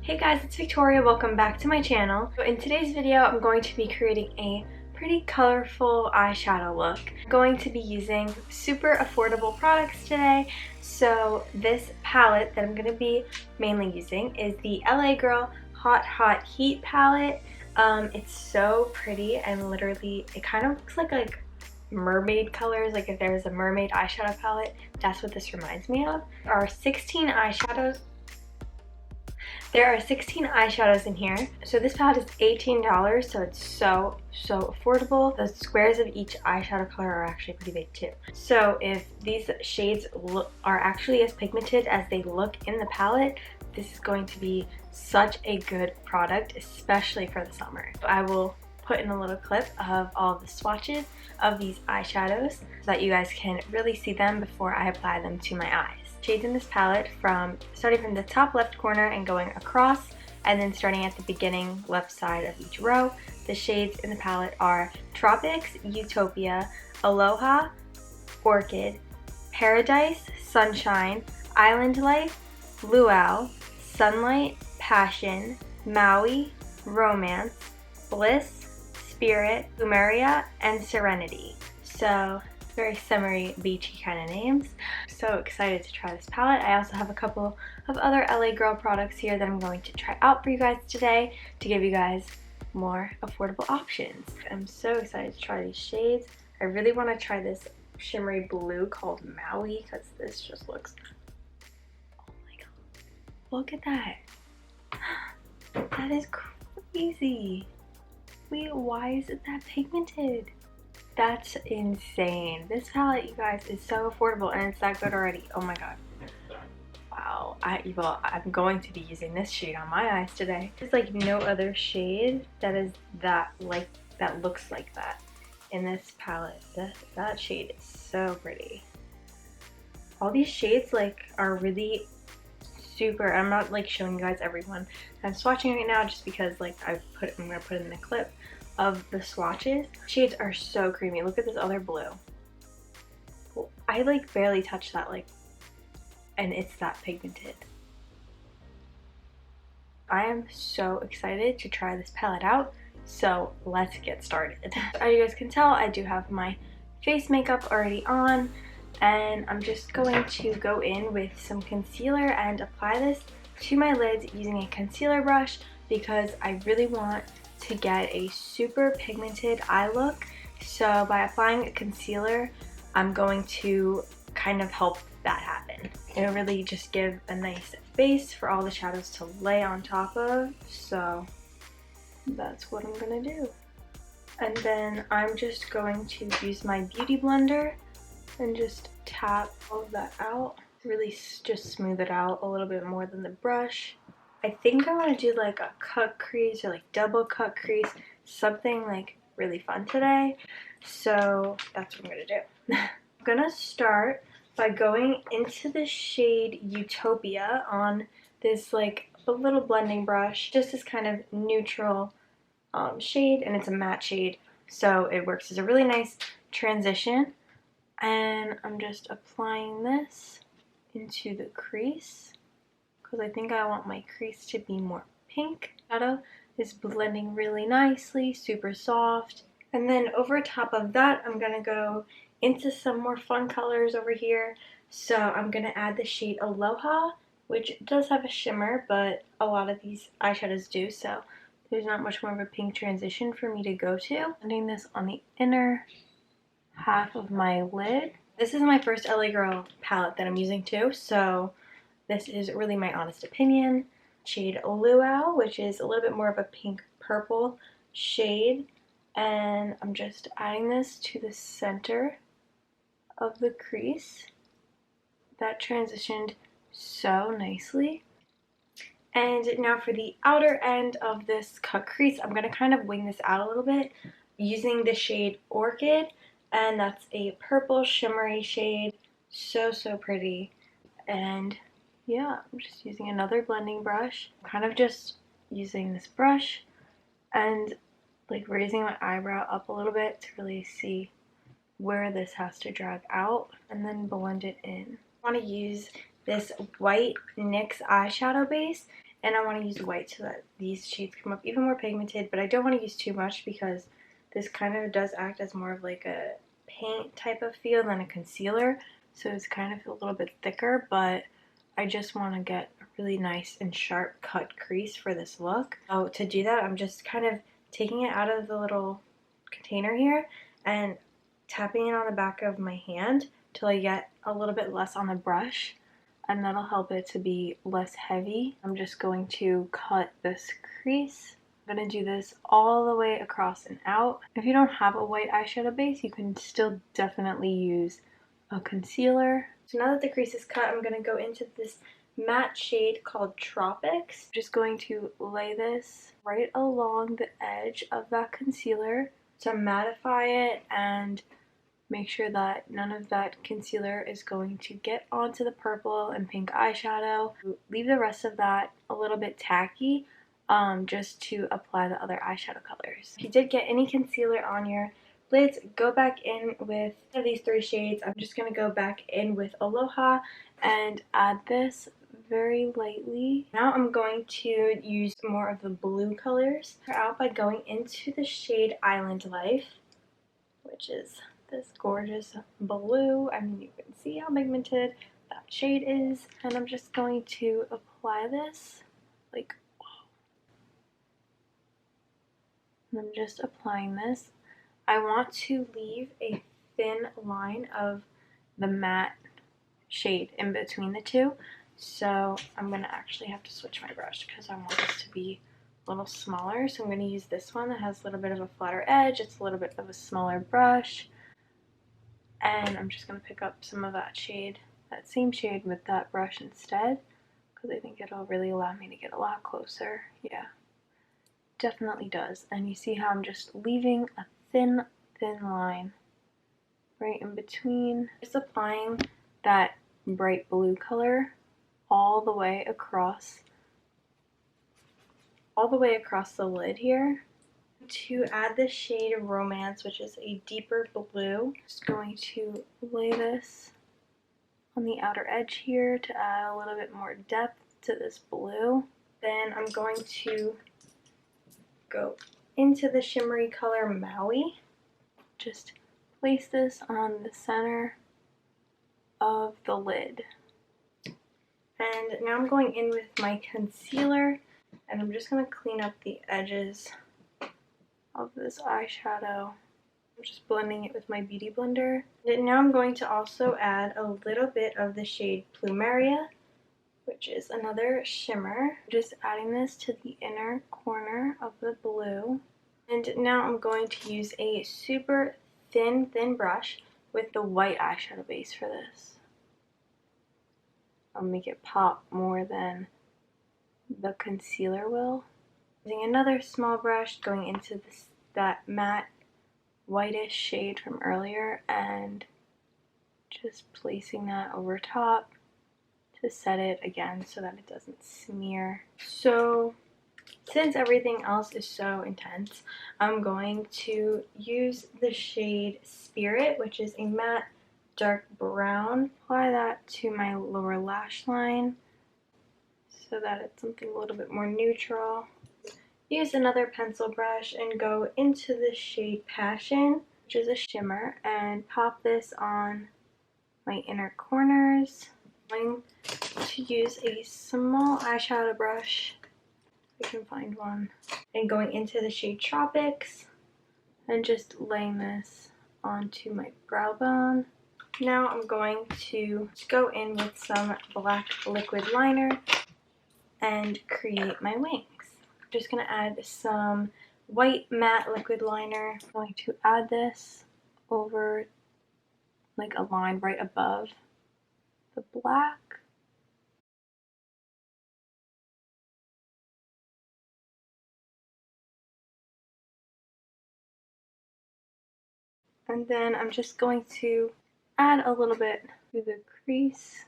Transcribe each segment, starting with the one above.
Hey guys, it's Victoria. Welcome back to my channel. So in today's video, I'm going to be creating a pretty colorful eyeshadow look. I'm going to be using super affordable products today. So this palette that I'm going to be mainly using is the LA Girl Hot Hot Heat palette. It's so pretty and literally it kind of looks like mermaid colors. Like if there's a mermaid eyeshadow palette, that's what this reminds me of. There are 16 eyeshadows. There are 16 eyeshadows in here. So this palette is $18, so it's so affordable. The squares of each eyeshadow color are actually pretty big too. So if these shades are actually as pigmented as they look in the palette, this is going to be such a good product, especially for the summer. So I will put in a little clip of all of the swatches of these eyeshadows so that you guys can really see them before I apply them to my eyes. Shades in this palette starting from the top left corner and going across, and then starting at the beginning left side of each row. The shades in the palette are Tropics, Utopia, Aloha, Orchid, Paradise, Sunshine, Island Life, Luau, Sunlight, Passion, Maui, Romance, Bliss, Spirit, Lumeria, and Serenity. So very summery, beachy kind of names. So excited to try this palette. I also have a couple of other LA Girl products here that I'm going to try out for you guys today to give you guys more affordable options. I'm so excited to try these shades. I really want to try this shimmery blue called Maui because this just looks, oh my god, look at that. That is crazy. Wait, why is it that pigmented? That's insane. This palette, you guys, is so affordable and it's that good already. Oh my god. Wow. I'm going to be using this shade on my eyes today. There's like no other shade that looks like that in this palette. That shade is so pretty. All these shades are really super. I'm not showing you guys every one I'm swatching right now just because I'm gonna put in the clip of the swatches. Shades are so creamy. Look at this other blue. I barely touched that and it's that pigmented. I am so excited to try this palette out, so let's get started. As you guys can tell, I do have my face makeup already on, and I'm just going to go in with some concealer and apply this to my lids using a concealer brush because I really want to get a super pigmented eye look. So by applying a concealer, I'm going to kind of help that happen. It'll really just give a nice base for all the shadows to lay on top of. So that's what I'm gonna do. And then I'm just going to use my beauty blender and just tap all of that out. Really just smooth it out a little bit more than the brush. I think I want to do a cut crease or double cut crease, something really fun today. So that's what I'm gonna do. I'm gonna start by going into the shade Utopia on this a little blending brush, just this kind of neutral shade, and it's a matte shade, so it works as a really nice transition. And I'm just applying this into the crease because I think I want my crease to be more pink. Shadow is blending really nicely, super soft. And then over top of that, I'm gonna go into some more fun colors over here. So I'm gonna add the shade Aloha, which does have a shimmer, but a lot of these eyeshadows do, so there's not much more of a pink transition for me to go to. Blending this on the inner half of my lid. This is my first LA Girl palette that I'm using too, so this is really my honest opinion. Shade Luau, which is a little bit more of a pink purple shade, and I'm just adding this to the center of the crease. That transitioned so nicely. And now for the outer end of this cut crease, I'm going to kind of wing this out a little bit using the shade Orchid, and that's a purple shimmery shade. So pretty. And yeah, I'm just using another blending brush, kind of just using this brush and raising my eyebrow up a little bit to really see where this has to drag out, and then blend it in. I want to use this white NYX eyeshadow base, And I want to use white so that these shades come up even more pigmented, but I don't want to use too much because this kind of does act as more of like a paint type of feel than a concealer. So it's kind of a little bit thicker, but I just want to get a really nice and sharp cut crease for this look. So to do that, I'm just kind of taking it out of the little container here and tapping it on the back of my hand till I get a little bit less on the brush, and that'll help it to be less heavy. I'm just going to cut this crease. I'm going to do this all the way across and out. If you don't have a white eyeshadow base, you can still definitely use a concealer. So now that the crease is cut, I'm going to go into this matte shade called Tropics. I'm just going to lay this right along the edge of that concealer to mattify it and make sure that none of that concealer is going to get onto the purple and pink eyeshadow. Leave the rest of that a little bit tacky, just to apply the other eyeshadow colors. If you did get any concealer on your lids, go back in with these 3 shades. I'm just going to go back in with Aloha and add this very lightly. Now I'm going to use more of the blue colors. Start out by going into the shade Island Life, which is this gorgeous blue. I mean, you can see how pigmented that shade is. And I'm just going to apply this like, and I'm just applying this. I want to leave a thin line of the matte shade in between the two. So I'm going to actually have to switch my brush because I want this to be a little smaller. So I'm going to use this one that has a little bit of a flatter edge. It's a little bit of a smaller brush. And I'm just going to pick up some of that shade, that same shade with that brush instead, because I think it'll really allow me to get a lot closer. Yeah, definitely does. And you see how I'm just leaving a thin line right in between. Just applying that bright blue color all the way across the lid here. To add the shade of Romance, which is a deeper blue, just going to lay this on the outer edge here to add a little bit more depth to this blue. Then I'm going to go into the shimmery color Maui. Just place this on the center of the lid. And now I'm going in with my concealer, and I'm just going to clean up the edges of this eyeshadow. I'm just blending it with my beauty blender. And now I'm going to also add a little bit of the shade Plumeria, which is another shimmer. Just adding this to the inner corner of the blue. And now I'm going to use a super thin brush with the white eyeshadow base for this. I'll make it pop more than the concealer will. Using another small brush, going into that matte whitish shade from earlier and just placing that over top to set it again so that it doesn't smear. So since everything else is so intense, I'm going to use the shade Spirit, which is a matte dark brown. Apply that to my lower lash line so that it's something a little bit more neutral. Use another pencil brush and go into the shade Passion, which is a shimmer, and pop this on my inner corners. I'm going to use a small eyeshadow brush, if I can find one, and going into the shade Tropics and just laying this onto my brow bone. Now I'm going to go in with some black liquid liner and create my wings. I'm just going to add some white matte liquid liner. I'm going to add this over like a line right above the black. And then I'm just going to add a little bit to the crease.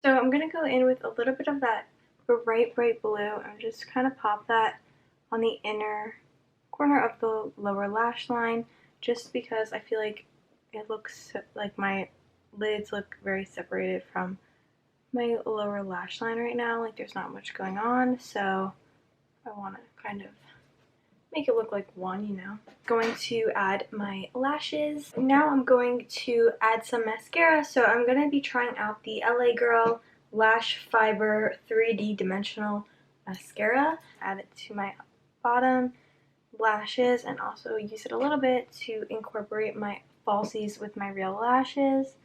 So I'm going to go in with a little bit of that bright blue and just kind of pop that on the inner corner of the lower lash line, just because I feel like it looks like my lids look very separated from my lower lash line right now. Like there's not much going on, so I want to kind of make it look like one, you know. Going to add my lashes. Now I'm going to add some mascara. So I'm going to be trying out the LA Girl Lash Fiber 3D Dimensional Mascara. Add it to my bottom lashes and also use it a little bit to incorporate my falsies with my real lashes.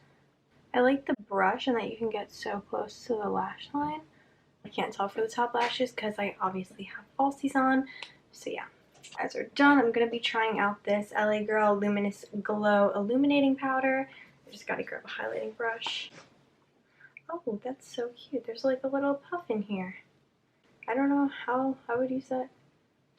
I like the brush and that you can get so close to the lash line. I can't tell for the top lashes because I obviously have falsies on. So yeah. As we're done, I'm going to be trying out this LA Girl Luminous Glow Illuminating Powder. I just got to grab a highlighting brush. Oh, that's so cute. There's like a little puff in here. I don't know how I would use that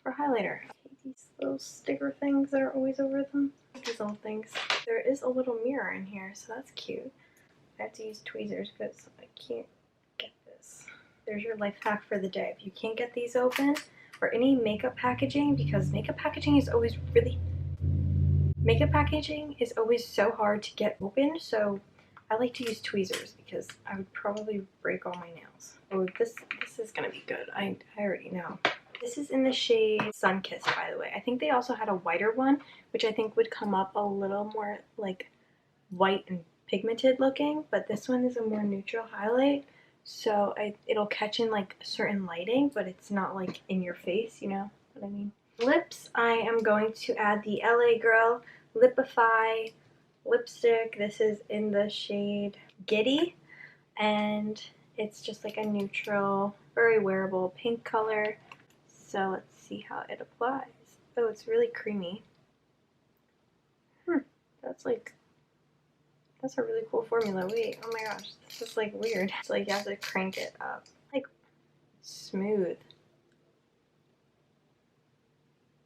for highlighter. I hate these little sticker things that are always over them. These little things. There is a little mirror in here, so that's cute. I have to use tweezers because I can't get this. There's your life hack for the day. If you can't get these open, or any makeup packaging, because makeup packaging is always so hard to get open, so I like to use tweezers because I would probably break all my nails. Oh, this is gonna be good. I already know. This is in the shade Sunkissed, by the way. I think they also had a whiter one, which I think would come up a little more like white and pigmented looking, but this one is a more neutral highlight. So it'll catch in like certain lighting, but it's not like in your face, you know what I mean? Lips, I am going to add the LA Girl Lipify lipstick. This is in the shade Giddy, and it's just like a neutral, very wearable pink color. So let's see how it applies. Oh, it's really creamy. That's a really cool formula. Wait, oh my gosh, this is like weird. It's like you have to crank it up. Like smooth.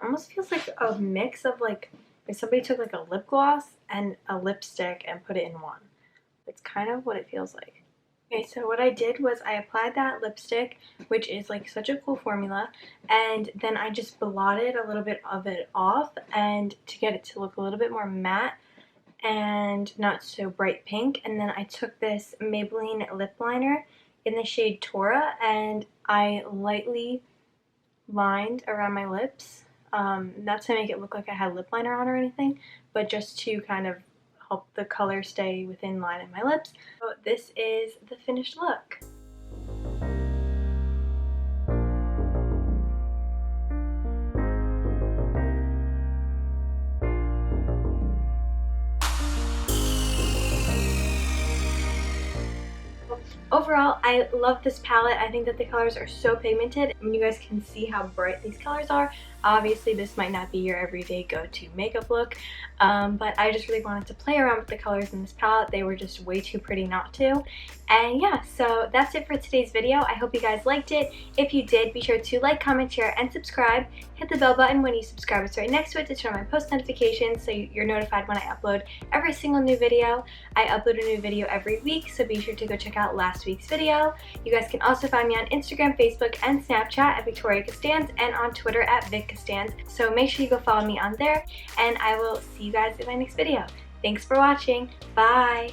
Almost feels like a mix of like if somebody took like a lip gloss and a lipstick and put it in one. It's kind of what it feels like. Okay, so what I did was I applied that lipstick, which is like such a cool formula, and then I just blotted a little bit of it off and to get it to look a little bit more matte and not so bright pink. And then I took this Maybelline lip liner in the shade Tora and I lightly lined around my lips, not to make it look like I had lip liner on or anything, but just to kind of help the color stay within line of my lips. So this is the finished look. Overall, I love this palette. I think that the colors are so pigmented. I mean, you guys can see how bright these colors are. Obviously, this might not be your everyday go-to makeup look, but I just really wanted to play around with the colors in this palette. They were just way too pretty not to. And yeah, so that's it for today's video. I hope you guys liked it. If you did, be sure to like, comment, share, and subscribe. Hit the bell button when you subscribe. It's right next to it to turn on my post notifications so you're notified when I upload every single new video. I upload a new video every week, so be sure to go check out last week's video. You guys can also find me on Instagram, Facebook, and Snapchat at Victoria Costanz and on Twitter at Vic Costanz. So make sure you go follow me on there, and I will see you guys in my next video. Thanks for watching. Bye!